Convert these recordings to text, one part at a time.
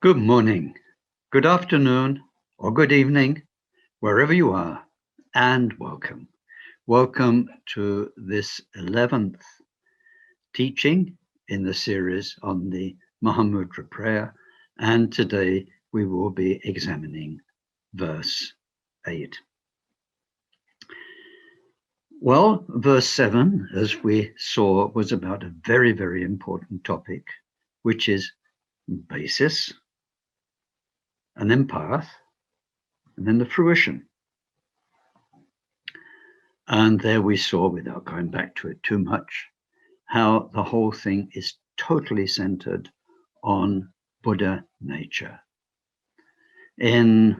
Good morning, good afternoon, or good evening, wherever you are, and welcome. Welcome to this 11th teaching in the series on the Mahamudra prayer, and today we will be examining verse 8. Well, verse 7, as we saw, was about a very, very important topic, which is basis, and then path, and then the fruition. And there we saw, without going back to it too much, how the whole thing is totally centered on Buddha nature. In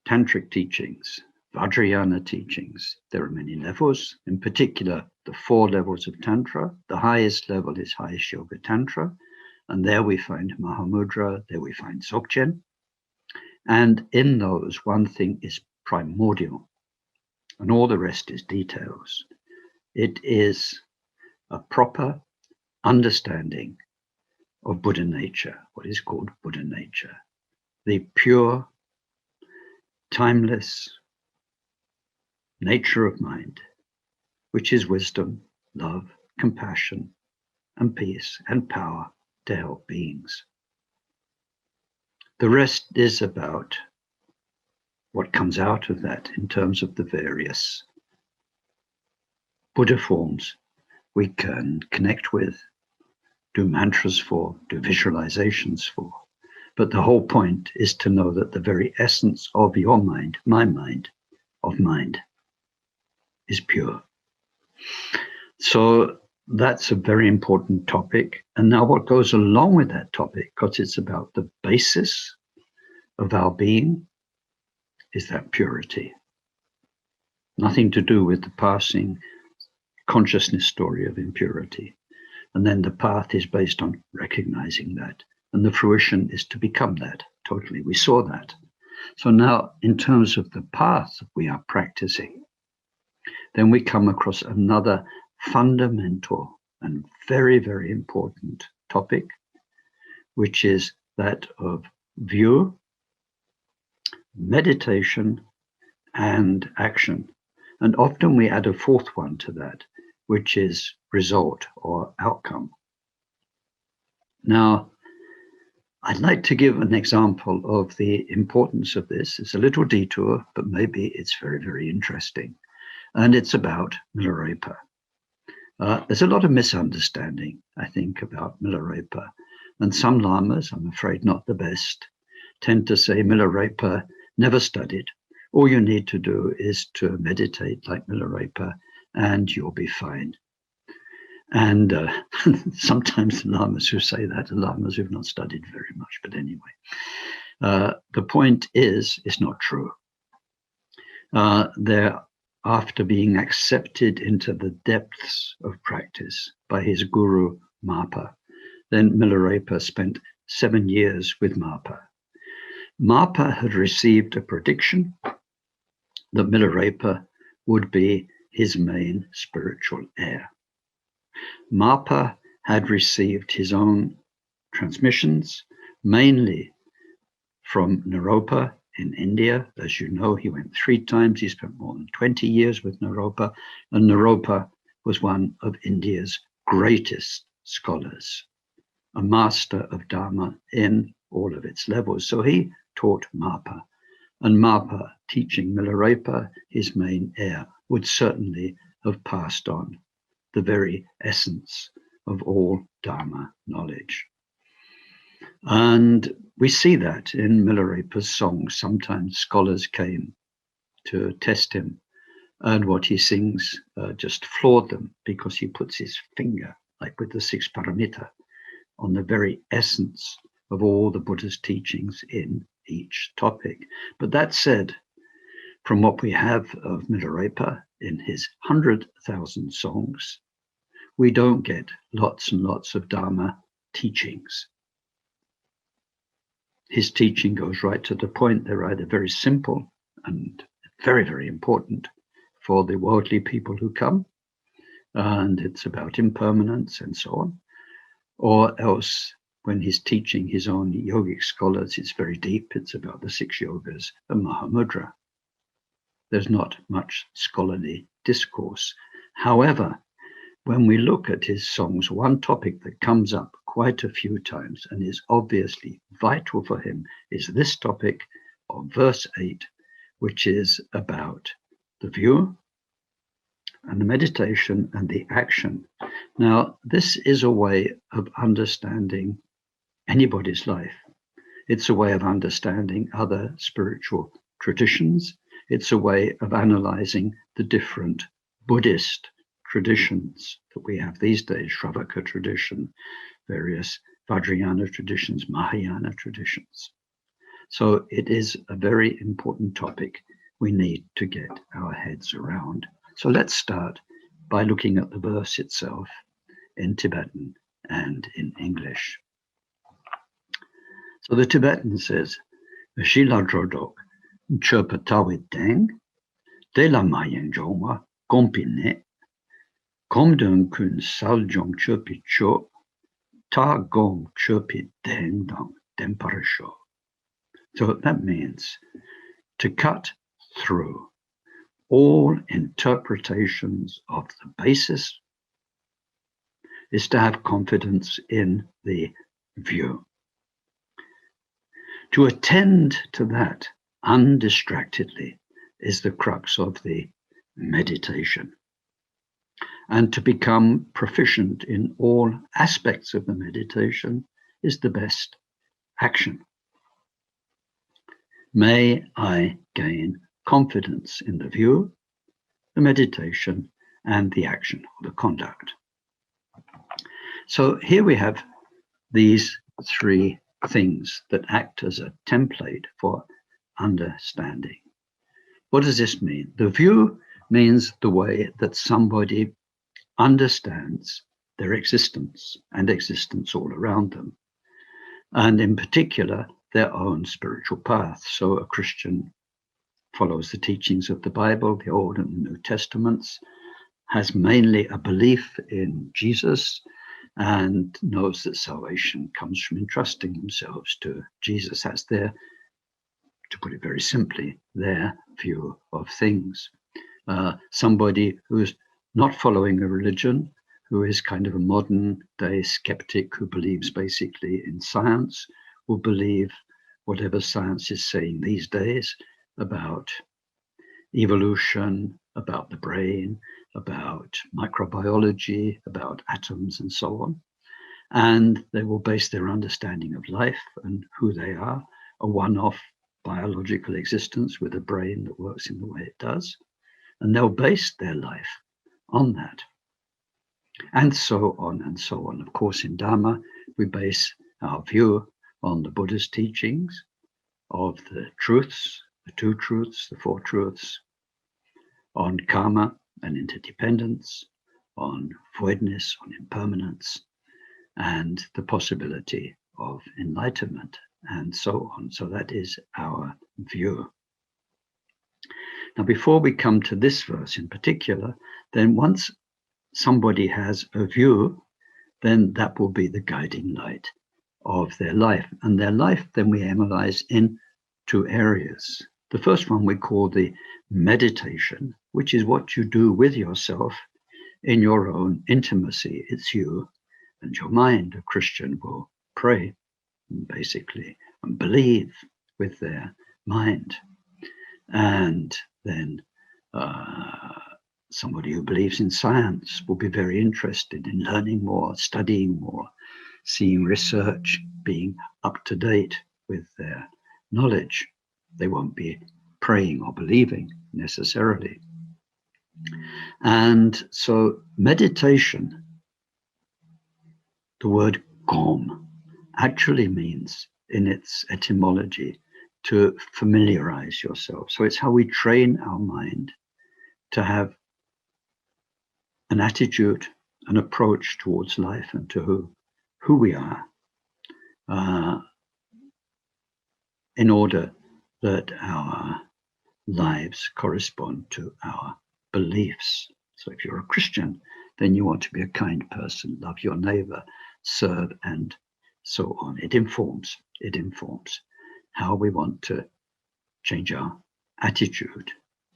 Tantric teachings, Vajrayana teachings, there are many levels, in particular the 4 levels of Tantra. The highest level is highest yoga Tantra, and there we find Mahamudra, there we find Dzogchen. And in those, one thing is primordial, and all the rest is details. It is a proper understanding of Buddha nature, what is called Buddha nature, the pure, timeless nature of mind, which is wisdom, love, compassion, and peace, and power to help beings. The rest is about what comes out of that in terms of the various Buddha forms we can connect with, do mantras for, do visualizations for. But the whole point is to know that the very essence of your mind, my mind, of mind, is pure. So that's a very important topic. And now what goes along with that topic, because it's about the basis of our being, is that purity. Nothing to do with the passing consciousness story of impurity. And then the path is based on recognizing that. And the fruition is to become that totally. We saw that. So now, in terms of the path we are practicing, then we come across another fundamental and very, very important topic, which is that of view, meditation, and action. And often we add a 4th one to that, which is result or outcome. Now, I'd like to give an example of the importance of this. It's a little detour, but maybe it's very, very interesting. And it's about Milarepa. There's a lot of misunderstanding, I think, about Milarepa. And some lamas, I'm afraid not the best, tend to say Milarepa never studied. All you need to do is to meditate like Milarepa and you'll be fine. And sometimes the lamas who say that are lamas who've not studied very much. But anyway, the point is, it's not true. After being accepted into the depths of practice by his guru, Mapa, then Milarepa spent 7 years with Mapa. Mapa had received a prediction that Milarepa would be his main spiritual heir. Mapa had received his own transmissions, mainly from Naropa in India. As you know, he went 3 times. He spent more than 20 years with Naropa, and Naropa was one of India's greatest scholars, a master of Dharma in all of its levels. So he taught Mapa, and Mapa, teaching Milarepa, his main heir, would certainly have passed on the very essence of all Dharma knowledge. And we see that in Milarepa's songs. Sometimes scholars came to test him, and what he sings just floored them, because he puts his finger, like with the 6 paramita, on the very essence of all the Buddha's teachings in each topic. But that said, from what we have of Milarepa in his 100,000 songs, we don't get lots and lots of Dharma teachings. His teaching goes right to the point. They're either very simple and very, very important for the worldly people who come, and it's about impermanence and so on, or else when he's teaching his own yogic scholars, it's very deep. It's about the 6 yogas of Mahamudra. There's not much scholarly discourse. However, when we look at his songs, one topic that comes up quite a few times and is obviously vital for him is this topic of verse 8, which is about the view and the meditation and the action. Now, this is a way of understanding anybody's life. It's a way of understanding other spiritual traditions. It's a way of analyzing the different Buddhist traditions that we have these days, Shravaka tradition, various Vajrayana traditions, Mahayana traditions. So it is a very important topic we need to get our heads around. So let's start by looking at the verse itself in Tibetan and in English. So the Tibetan says, Shila Drodok Chirpatawit Deng, De La Mayen Joma, Gompine, Komdun Kun Saljong Chirpi Cho, Ta Gom Chirpi Deng Dong Demparasho. So that means to cut through all interpretations of the basis is to have confidence in the view. To attend to that undistractedly is the crux of the meditation. And to become proficient in all aspects of the meditation is the best action. May I gain confidence in the view, the meditation, and the action or the conduct. So here we have these 3 things that act as a template for understanding. What does this mean? The view means the way that somebody understands their existence and existence all around them, and in particular, their own spiritual path. So a Christian follows the teachings of the Bible, the Old and the New Testaments, has mainly a belief in Jesus, and knows that salvation comes from entrusting themselves to Jesus as their, to put it very simply, their view of things. Somebody who's not following a religion, who is kind of a modern day skeptic who believes basically in science, will believe whatever science is saying these days about evolution, about the brain, about microbiology, about atoms and so on. And they will base their understanding of life and who they are, a one-off biological existence with a brain that works in the way it does. And they'll base their life on that. And so on and so on. Of course, in Dharma, we base our view on the Buddha's teachings of the truths, the 2 truths, the 4 truths, on karma and interdependence, on voidness, on impermanence, and the possibility of enlightenment, and so on. So that is our view. Now, before we come to this verse in particular, then once somebody has a view, then that will be the guiding light of their life. And their life, then we analyze in 2 areas. The first one we call the meditation, which is what you do with yourself in your own intimacy. It's you and your mind. A Christian will pray, basically, and believe with their mind. And then somebody who believes in science will be very interested in learning more, studying more, seeing research, being up to date with their knowledge. They won't be praying or believing necessarily. And so meditation, the word gom, actually means in its etymology to familiarize yourself. So it's how we train our mind to have an attitude, an approach towards life and to who we are, in order that our lives correspond to our beliefs. So if you're a Christian, then you want to be a kind person, love your neighbor, serve and so on. It informs how we want to change our attitude,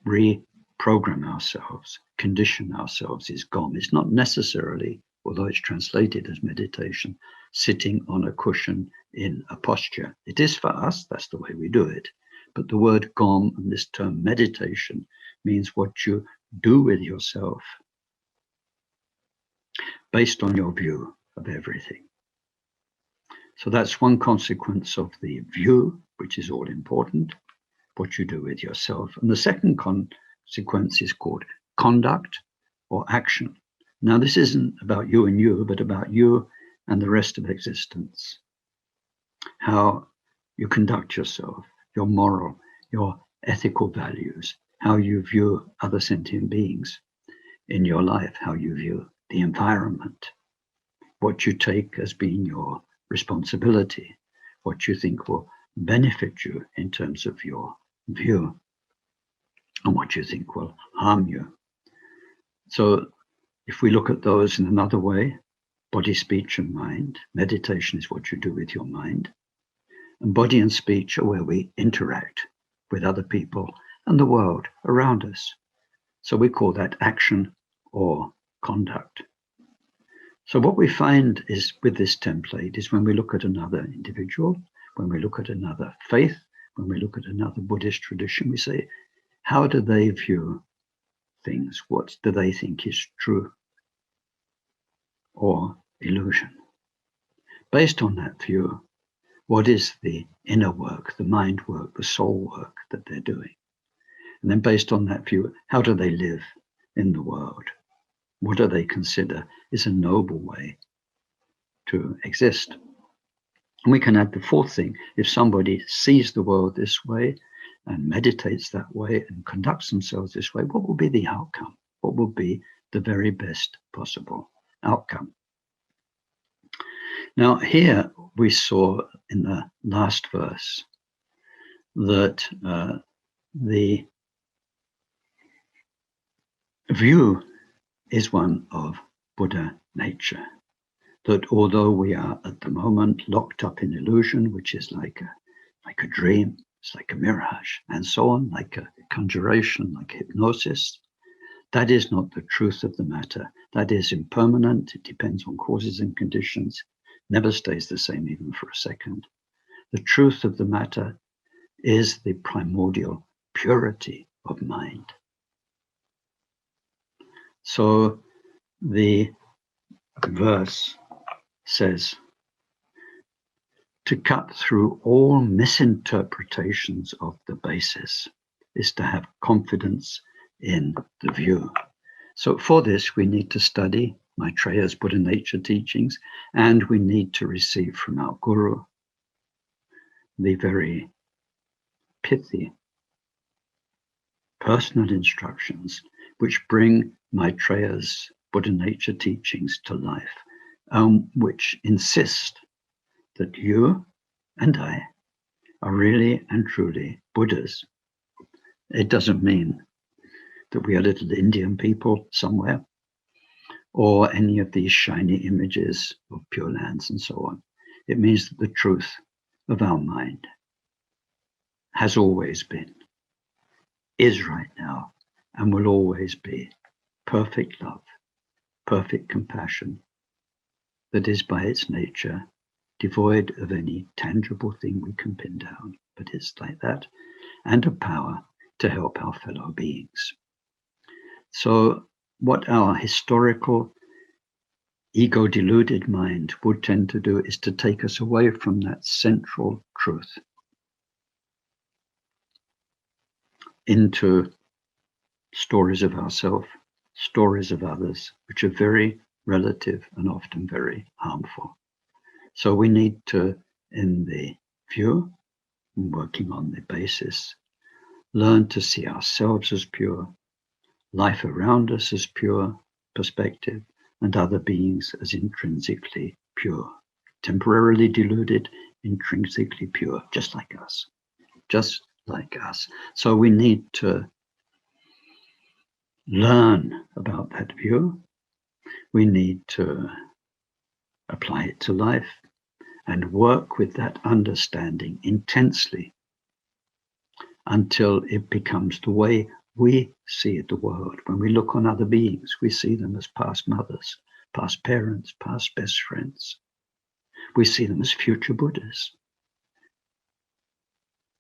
reprogram ourselves, condition ourselves is GOM. It's not necessarily, although it's translated as meditation, sitting on a cushion in a posture. It is for us, that's the way we do it. But the word GOM and this term meditation means what you do with yourself based on your view of everything. So that's one consequence of the view, which is all important, what you do with yourself. And the second consequence is called conduct or action. Now, this isn't about you and you, but about you and the rest of existence. How you conduct yourself, your moral, your ethical values, how you view other sentient beings in your life, how you view the environment, what you take as being your responsibility, what you think will benefit you in terms of your view, and what you think will harm you. So if we look at those in another way, body, speech, and mind, meditation is what you do with your mind. And body and speech are where we interact with other people and the world around us. So we call that action or conduct. So what we find is with this template is when we look at another individual, when we look at another faith, when we look at another Buddhist tradition, we say, how do they view things? What do they think is true or illusion? Based on that view, what is the inner work, the mind work, the soul work that they're doing? And then based on that view, how do they live in the world? What do they consider is a noble way to exist? And we can add the fourth thing. If somebody sees the world this way and meditates that way and conducts themselves this way, what will be the outcome? What will be the very best possible outcome? Now, here we saw in the last verse that the view is one of Buddha nature. That although we are at the moment locked up in illusion, which is like a dream, it's like a mirage, and so on, like a conjuration, like hypnosis, that is not the truth of the matter. That is impermanent. It depends on causes and conditions, never stays the same even for a second. The truth of the matter is the primordial purity of mind. So the verse says, to cut through all misinterpretations of the basis is to have confidence in the view. So for this, we need to study Maitreya's Buddha nature teachings, and we need to receive from our guru the very pithy personal instructions which bring Maitreya's Buddha nature teachings to life, which insist that you and I are really and truly Buddhas. It doesn't mean that we are little Indian people somewhere, or any of these shiny images of Pure Lands and so on. It means that the truth of our mind has always been, is right now, and will always be perfect love, perfect compassion, that is by its nature devoid of any tangible thing we can pin down, but it's like that, and a power to help our fellow beings. So what our historical ego-deluded mind would tend to do is to take us away from that central truth into stories of ourselves, stories of others, which are very relative and often very harmful. So we need to, in the view, working on the basis, learn to see ourselves as pure, life around us as pure perspective, and other beings as intrinsically pure, temporarily deluded, intrinsically pure, just like us, just like us. So we need to learn about that view. We need to apply it to life, and work with that understanding intensely until it becomes the way we see the world. When we look on other beings, we see them as past mothers, past parents, past best friends. We see them as future Buddhas.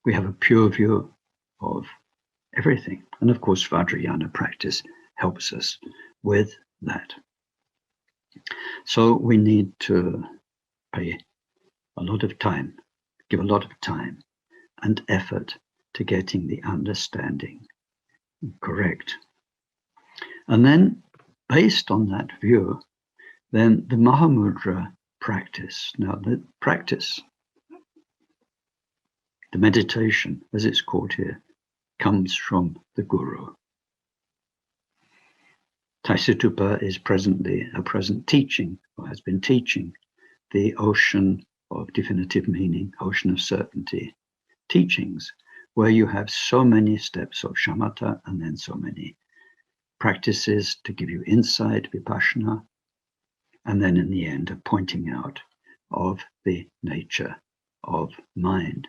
We have a pure view of everything. And of course, Vajrayana practice helps us with that. So we need to pay a lot of time, give a lot of time and effort to getting the understanding correct. And then, based on that view, then the Mahamudra practice. Now, the practice, the meditation, as it's called here, comes from the Guru. Taisitupa is presently a present teaching, or has been teaching, the ocean of definitive meaning, ocean of certainty teachings, where you have so many steps of shamatha and then so many practices to give you insight, vipassana, and then in the end a pointing out of the nature of mind.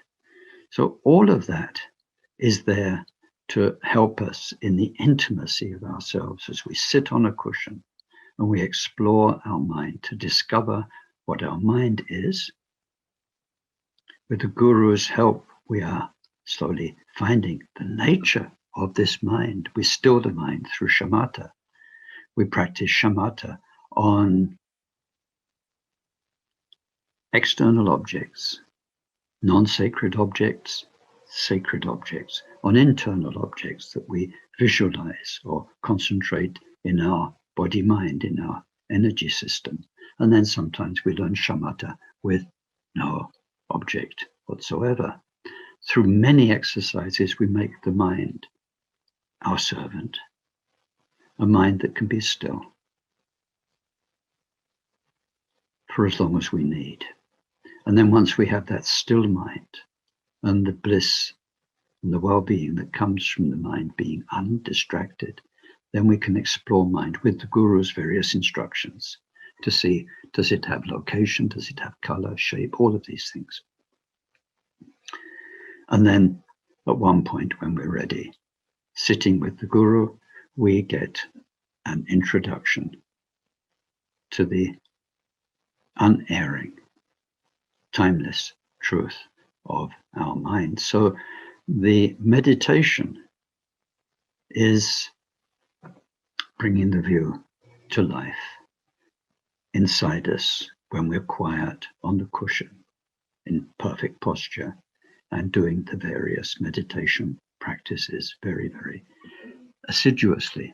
So all of that is there to help us in the intimacy of ourselves as we sit on a cushion and we explore our mind to discover what our mind is. With the Guru's help, we are slowly finding the nature of this mind. We still the mind through shamatha. We practice shamatha on external objects, non-sacred objects, sacred objects, on internal objects that we visualize or concentrate in our body-mind, in our energy system. And then sometimes we learn shamatha with no object whatsoever. Through many exercises, we make the mind our servant, a mind that can be still for as long as we need. And then once we have that still mind and the bliss and the well-being that comes from the mind being undistracted, then we can explore mind with the Guru's various instructions to see, does it have location, does it have color, shape, all of these things. And then at one point when we're ready, sitting with the Guru, we get an introduction to the unerring, timeless truth of our mind. So the meditation is bringing the view to life inside us when we're quiet on the cushion in perfect posture and doing the various meditation practices very, very assiduously.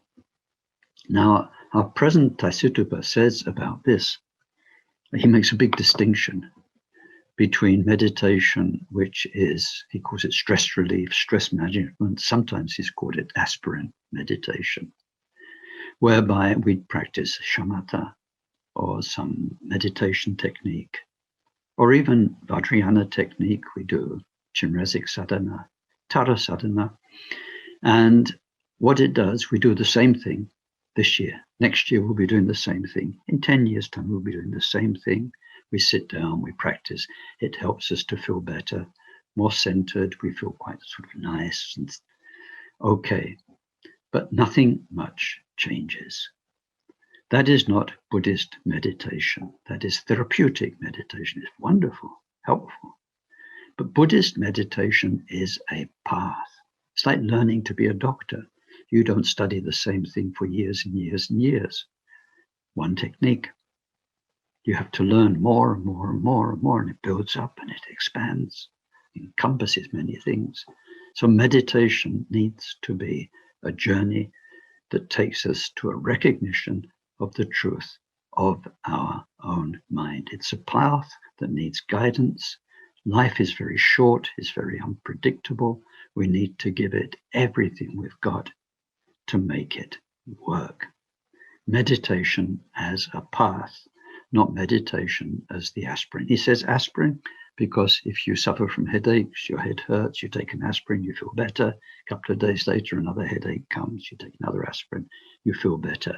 Now, our present Taisitupa says about this, he makes a big distinction between meditation, which is, he calls it stress relief, stress management. Sometimes he's called it aspirin meditation, whereby we practice shamatha or some meditation technique, or even Vajrayana technique. We do Chinresic sadhana, Tara sadhana. And what it does, we do the same thing this year. Next year, we'll be doing the same thing. In 10 years' time, we'll be doing the same thing. We sit down, we practice. It helps us to feel better, more centered. We feel quite sort of nice and okay. But nothing much changes. That is not Buddhist meditation. That is therapeutic meditation. It's wonderful, helpful. But Buddhist meditation is a path. It's like learning to be a doctor. You don't study the same thing for years and years and years. One technique. You have to learn more and more and more and more, and it builds up and it expands, encompasses many things. So meditation needs to be a journey that takes us to a recognition of the truth of our own mind. It's a path that needs guidance. Life is very short, it's very unpredictable. We need to give it everything we've got to make it work. Meditation as a path, not meditation as the aspirin. He says aspirin because if you suffer from headaches, your head hurts, you take an aspirin, you feel better. A couple of days later, another headache comes, you take another aspirin, you feel better.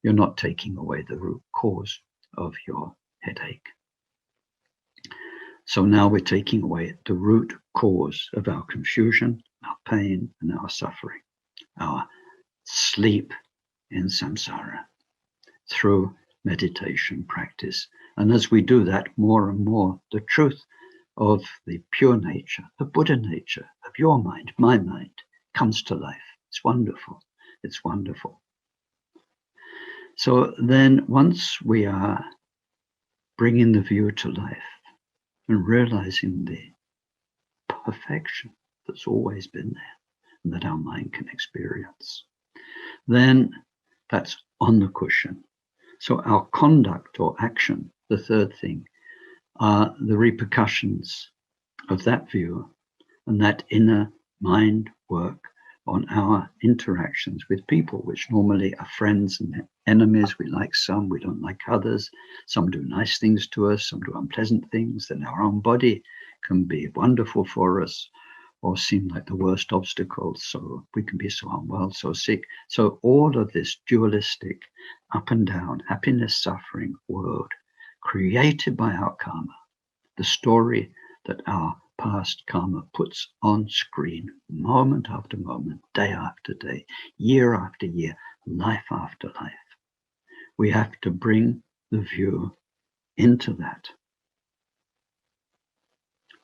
You're not taking away the root cause of your headache. So now we're taking away the root cause of our confusion, our pain, and our suffering, our sleep in samsara, through meditation practice. And as we do that, more and more, the truth of the pure nature, the Buddha nature of your mind, my mind, comes to life. It's wonderful. It's wonderful. So then once we are bringing the view to life and realizing the perfection that's always been there and that our mind can experience, then that's on the cushion. So our conduct or action, the third thing, are the repercussions of that view and that inner mind work on our interactions with people, which normally are friends and enemies. We like some, we don't like others. Some do nice things to us, some do unpleasant things. Then our own body can be wonderful for us or seem like the worst obstacles. So we can be so unwell, so sick. So all of this dualistic up and down, happiness, suffering world created by our karma, the story that our past karma puts on screen moment after moment, day after day, year after year, life after life. We have to bring the view into that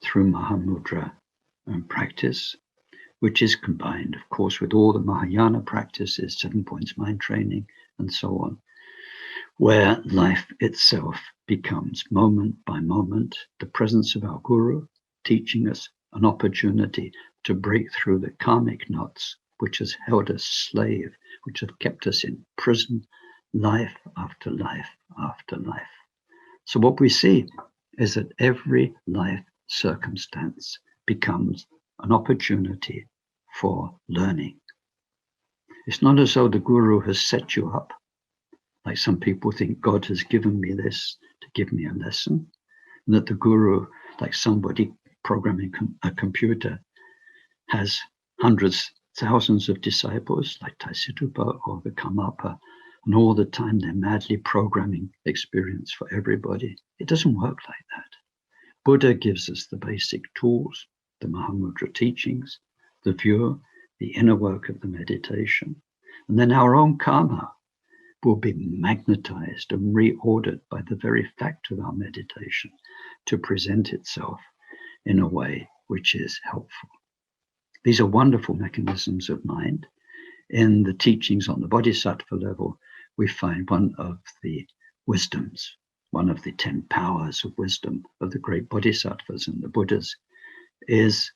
through Mahamudra and practice, which is combined, of course, with all the Mahayana practices, 7 points mind training, and so on, where life itself becomes moment by moment the presence of our guru, teaching us an opportunity to break through the karmic knots which has held us slave, which have kept us in prison, life after life after life. So what we see is that every life circumstance becomes an opportunity for learning. It's not as though the guru has set you up, like some people think God has given me this to give me a lesson, and that the guru, like somebody programming a computer, has hundreds, thousands of disciples like Taisitupa or the Karmapa, and all the time they're madly programming experience for everybody. It doesn't work like that. Buddha gives us the basic tools, the Mahamudra teachings, the view, the inner work of the meditation, and then our own karma will be magnetized and reordered by the very fact of our meditation to present itself in a way which is helpful. These are wonderful mechanisms of mind. In the teachings on the Bodhisattva level, we find one of the wisdoms, one of the 10 powers of wisdom of the great Bodhisattvas and the Buddhas is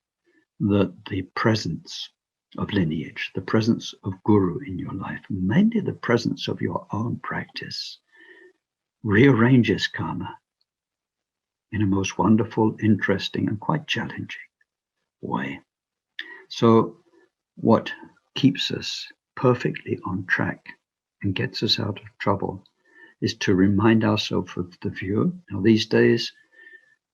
that the presence of lineage, the presence of guru in your life, mainly the presence of your own practice, rearranges karma in a most wonderful, interesting, and quite challenging way. So what keeps us perfectly on track and gets us out of trouble is to remind ourselves of the view. Now these days,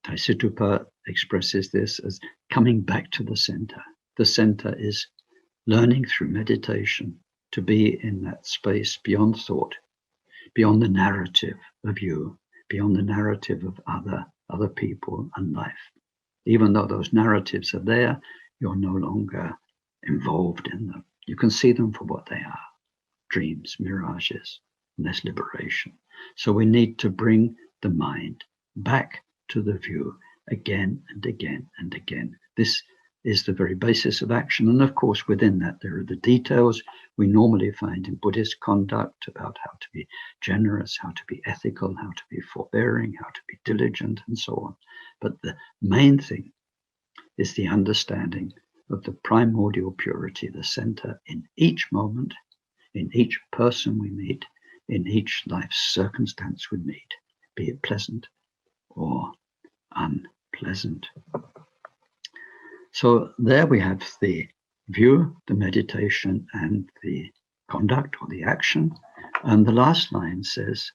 Taisitupa expresses this as coming back to the center. The center is learning through meditation to be in that space beyond thought, beyond the narrative of you, beyond the narrative of other people and life. Even though those narratives are there, you're no longer involved in them. You can see them for what they are, dreams, mirages, and there's liberation. So we need to bring the mind back to the view again and again and again. This is the very basis of action. And of course, within that, there are the details we normally find in Buddhist conduct about how to be generous, how to be ethical, how to be forbearing, how to be diligent, and so on. But the main thing is the understanding of the primordial purity, the center in each moment, in each person we meet, in each life circumstance we meet, be it pleasant or unpleasant. So there we have the view, the meditation, and the conduct or the action. And the last line says,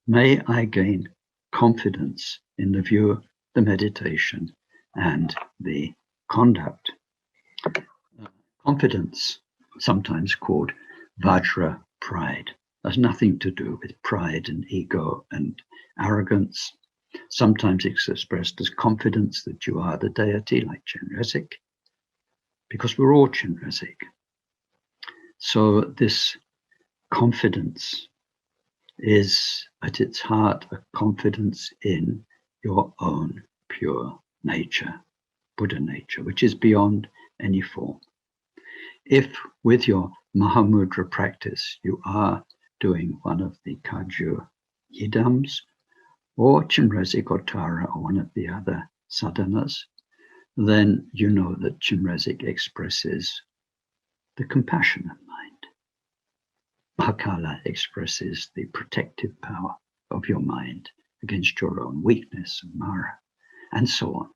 may I gain confidence in the view, the meditation, and the conduct. Confidence, sometimes called Vajra pride, has nothing to do with pride and ego and arrogance. Sometimes it's expressed as confidence that you are the deity, like Chenrezig, because we're all Chenrezig. So this confidence is at its heart a confidence in your own pure nature, Buddha nature, which is beyond any form. If with your Mahamudra practice you are doing one of the Kagyu Yidams, or Chenrezig or Tara, or one of the other sadhanas, then you know that Chenrezig expresses the compassionate mind. Mahakala expresses the protective power of your mind against your own weakness and Mara, and so on.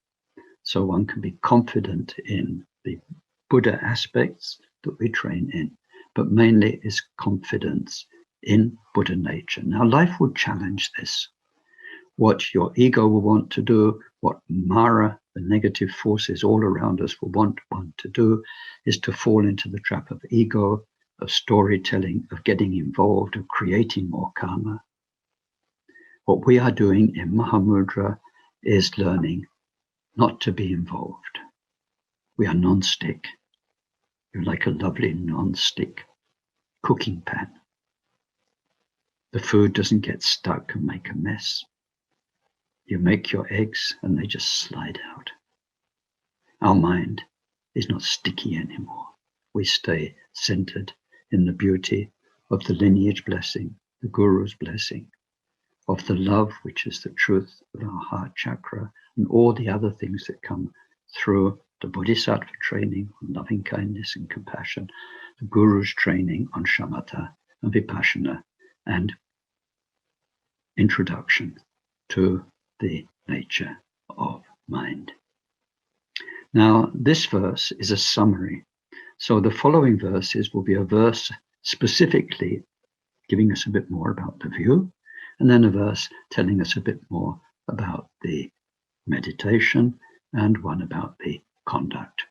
So one can be confident in the Buddha aspects that we train in, but mainly is confidence in Buddha nature. Now, life would challenge this. What your ego will want to do, what Mara, the negative forces all around us, will want to do, is to fall into the trap of ego, of storytelling, of getting involved, of creating more karma. What we are doing in Mahamudra is learning not to be involved. We are non-stick. You're like a lovely non-stick cooking pan. The food doesn't get stuck and make a mess. You make your eggs and they just slide out. Our mind is not sticky anymore. We stay centered in the beauty of the lineage blessing, the Guru's blessing, of the love, which is the truth of our heart chakra, and all the other things that come through the Bodhisattva training on loving kindness and compassion, the Guru's training on shamatha and vipassana, and introduction to the nature of mind. Now, this verse is a summary. So the following verses will be a verse specifically giving us a bit more about the view, and then a verse telling us a bit more about the meditation, and one about the conduct.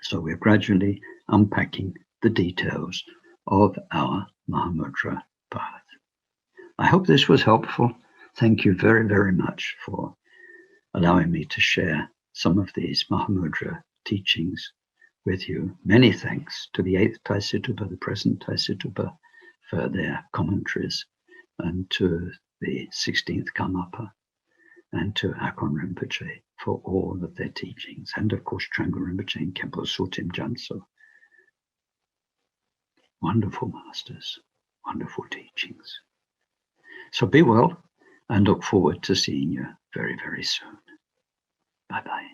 So we're gradually unpacking the details of our Mahamudra path. I hope this was helpful. Thank you very, very much for allowing me to share some of these Mahamudra teachings with you. Many thanks to the 8th Taisutapa, the present Taisutapa, for their commentaries, and to the 16th Karmapa, and to Akon Rinpoche for all of their teachings, and of course Trangpa Rinpoche and Khenpo Sotim Gyaltso. Wonderful masters, wonderful teachings. So be well, and look forward to seeing you very, very soon. Bye-bye.